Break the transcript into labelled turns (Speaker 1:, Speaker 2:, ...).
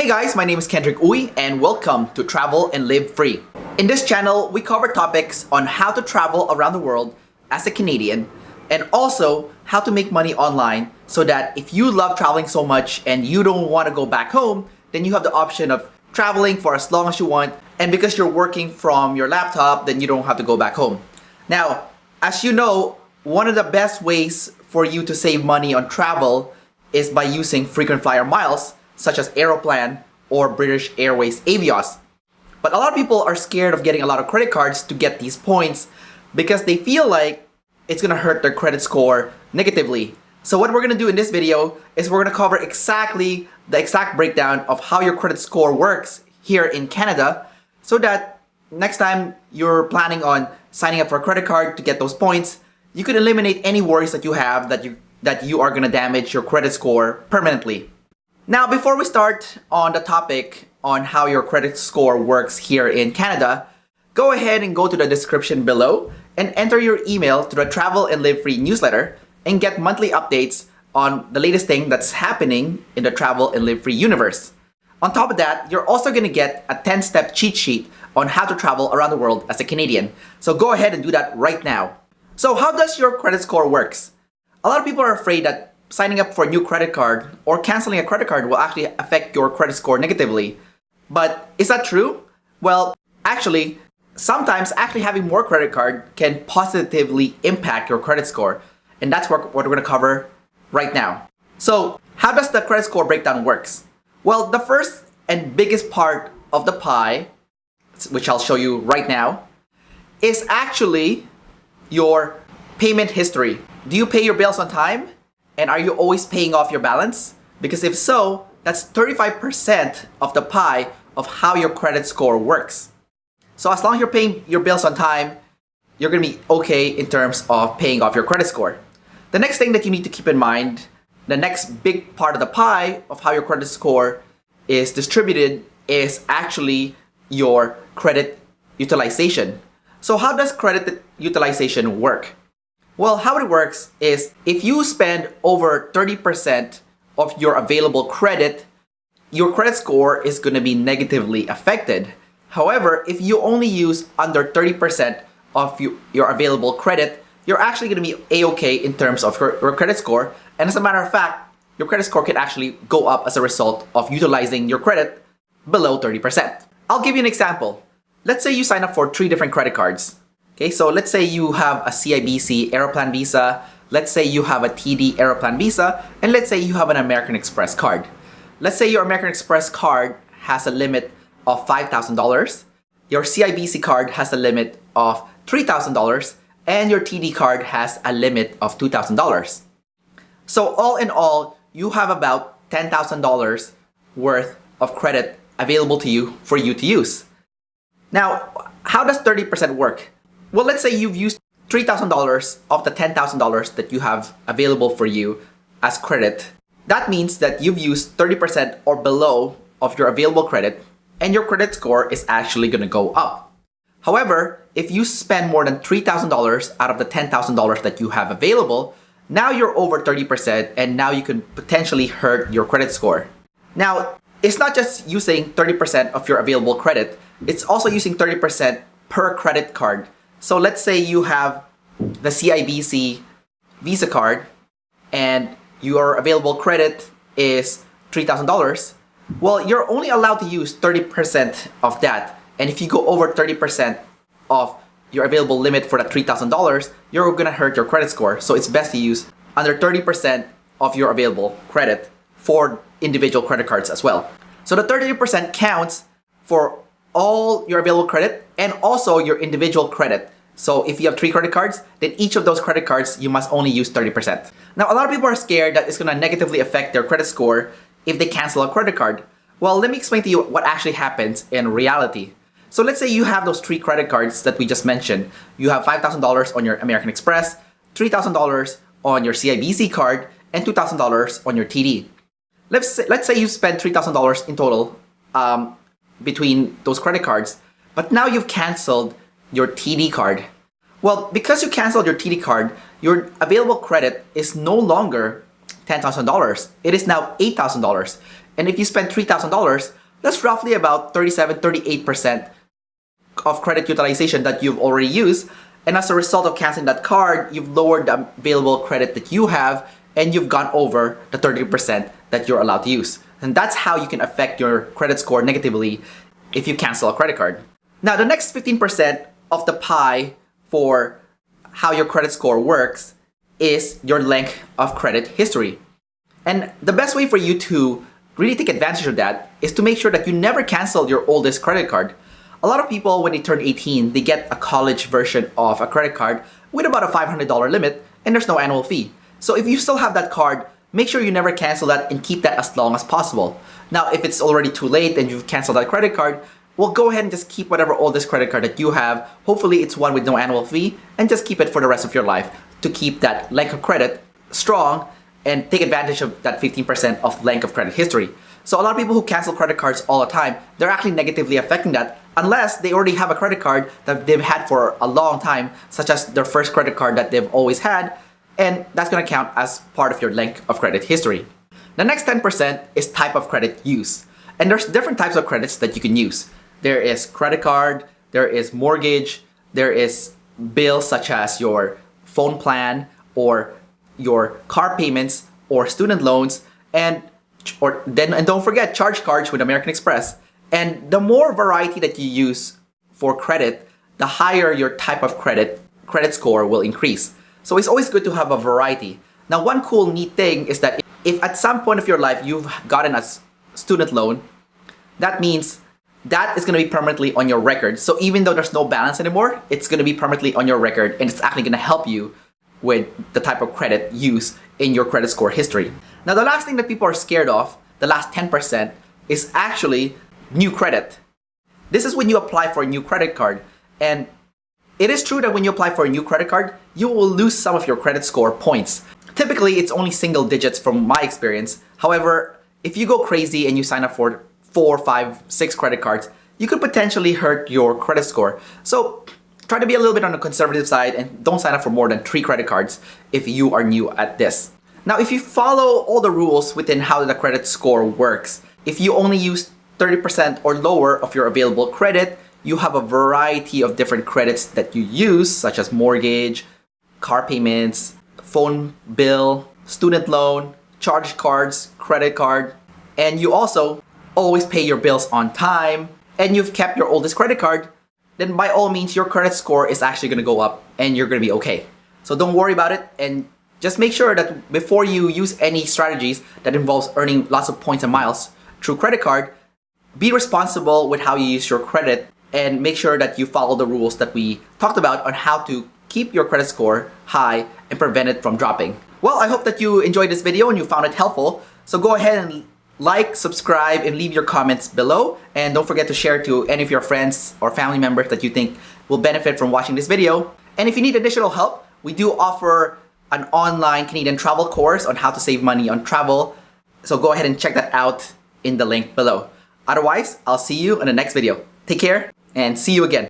Speaker 1: Hey guys, my name is Kendrick Uy and welcome to Travel and Live Free. In this channel, we cover topics on how to travel around the world as a Canadian and also how to make money online so that if you love traveling so much and you don't want to go back home, then you have the option of traveling for as long as you want, and because you're working from your laptop, then you don't have to go back home. Now, as you know, one of the best ways for you to save money on travel is by using frequent flyer miles such as Aeroplan or British Airways Avios. But a lot of people are scared of getting a lot of credit cards to get these points because they feel like it's gonna hurt their credit score negatively. So what we're gonna do in this video is we're gonna cover exactly the exact breakdown of how your credit score works here in Canada so that next time you're planning on signing up for a credit card to get those points, you can eliminate any worries that you have that you are gonna damage your credit score permanently. Now, before we start on the topic on how your credit score works here in Canada, go ahead and go to the description below and enter your email to the Travel and Live Free newsletter and get monthly updates on the latest thing that's happening in the Travel and Live Free universe. On top of that, you're also going to get a 10-step cheat sheet on how to travel around the world as a Canadian. So go ahead and do that right now. So how does your credit score works? A lot of people are afraid that signing up for a new credit card or canceling a credit card will actually affect your credit score negatively. But is that true? Well, actually, sometimes actually having more credit card can positively impact your credit score. And that's what we're going to cover right now. So how does the credit score breakdown works? Well, the first and biggest part of the pie, which I'll show you right now, is actually your payment history. Do you pay your bills on time? And are you always paying off your balance? Because if so, that's 35% of the pie of how your credit score works. So as long as you're paying your bills on time, you're gonna be okay in terms of paying off your credit score. The next thing that you need to keep in mind, the next big part of the pie of how your credit score is distributed is actually your credit utilization. So how does credit utilization work? Well, how it works is if you spend over 30% of your available credit, your credit score is going to be negatively affected. However, if you only use under 30% of your available credit, you're actually going to be A-okay in terms of your credit score. And as a matter of fact, your credit score can actually go up as a result of utilizing your credit below 30%. I'll give you an example. Let's say you sign up for 3 different credit cards. Okay, so let's say you have a CIBC Aeroplan Visa, let's say you have a TD Aeroplan Visa, and let's say you have an American Express card. Let's say your American Express card has a limit of $5,000, your CIBC card has a limit of $3,000, and your TD card has a limit of $2,000. So all in all, you have about $10,000 worth of credit available to you for you to use. Now, how does 30% work? Well, let's say you've used $3,000 of the $10,000 that you have available for you as credit. That means that you've used 30% or below of your available credit, and your credit score is actually going to go up. However, if you spend more than $3,000 out of the $10,000 that you have available, now you're over 30%, and now you can potentially hurt your credit score. Now, it's not just using 30% of your available credit, it's also using 30% per credit card. So let's say you have the CIBC Visa card and your available credit is $3,000. Well, you're only allowed to use 30% of that. And if you go over 30% of your available limit for that $3,000, you're gonna hurt your credit score. So it's best to use under 30% of your available credit for individual credit cards as well. So the 30% counts for all your available credit and also your individual credit. So if you have 3 credit cards, then each of those credit cards, you must only use 30%. Now, a lot of people are scared that it's gonna negatively affect their credit score if they cancel a credit card. Well, let me explain to you what actually happens in reality. So let's say you have those 3 credit cards that we just mentioned. You have $5,000 on your American Express, $3,000 on your CIBC card, and $2,000 on your TD. Let's say you spend $3,000 in total between those credit cards, but now you've canceled your TD card. Well, because you canceled your TD card, your available credit is no longer $10,000. It is now $8,000. And if you spend $3,000, that's roughly about 37-38% of credit utilization that you've already used. And as a result of canceling that card, you've lowered the available credit that you have, and you've gone over the 30% that you're allowed to use. And that's how you can affect your credit score negatively if you cancel a credit card. Now, the next 15% of the pie for how your credit score works is your length of credit history. And the best way for you to really take advantage of that is to make sure that you never cancel your oldest credit card. A lot of people, when they turn 18, they get a college version of a credit card with about a $500 limit, and there's no annual fee. So if you still have that card, make sure you never cancel that and keep that as long as possible. Now, if it's already too late and you've canceled that credit card, well, go ahead and just keep whatever oldest credit card that you have. Hopefully it's one with no annual fee, and just keep it for the rest of your life to keep that length of credit strong and take advantage of that 15% of length of credit history. So a lot of people who cancel credit cards all the time, they're actually negatively affecting that unless they already have a credit card that they've had for a long time, such as their first credit card that they've always had, and that's going to count as part of your length of credit history. The next 10% is type of credit use. And there's different types of credits that you can use. There is credit card, there is mortgage, there is bills such as your phone plan or your car payments or student loans, and don't forget charge cards with American Express. And the more variety that you use for credit, the higher your type of credit score will increase. So it's always good to have a variety. Now, one cool neat thing is that if at some point of your life you've gotten a student loan, that means that is going to be permanently on your record. So even though there's no balance anymore, it's going to be permanently on your record, and it's actually going to help you with the type of credit use in your credit score history. Now, the last thing that people are scared of, the last 10%, is actually new credit. This is when you apply for a new credit card. And it is true that when you apply for a new credit card, you will lose some of your credit score points. Typically, it's only single digits from my experience. However, if you go crazy and you sign up for 4, 5, 6 credit cards, you could potentially hurt your credit score. So try to be a little bit on the conservative side and don't sign up for more than 3 credit cards if you are new at this. Now, if you follow all the rules within how the credit score works, if you only use 30% or lower of your available credit, you have a variety of different credits that you use, such as mortgage, car payments, phone bill, student loan, charge cards, credit card, and you also always pay your bills on time, and you've kept your oldest credit card, then by all means, your credit score is actually going to go up and you're going to be okay. So don't worry about it, and just make sure that before you use any strategies that involves earning lots of points and miles through credit card, be responsible with how you use your credit and make sure that you follow the rules that we talked about on how to keep your credit score high and prevent it from dropping. Well, I hope that you enjoyed this video and you found it helpful. So go ahead and like, subscribe, and leave your comments below. And don't forget to share to any of your friends or family members that you think will benefit from watching this video. And if you need additional help, we do offer an online Canadian travel course on how to save money on travel. So go ahead and check that out in the link below. Otherwise, I'll see you in the next video. Take care and see you again.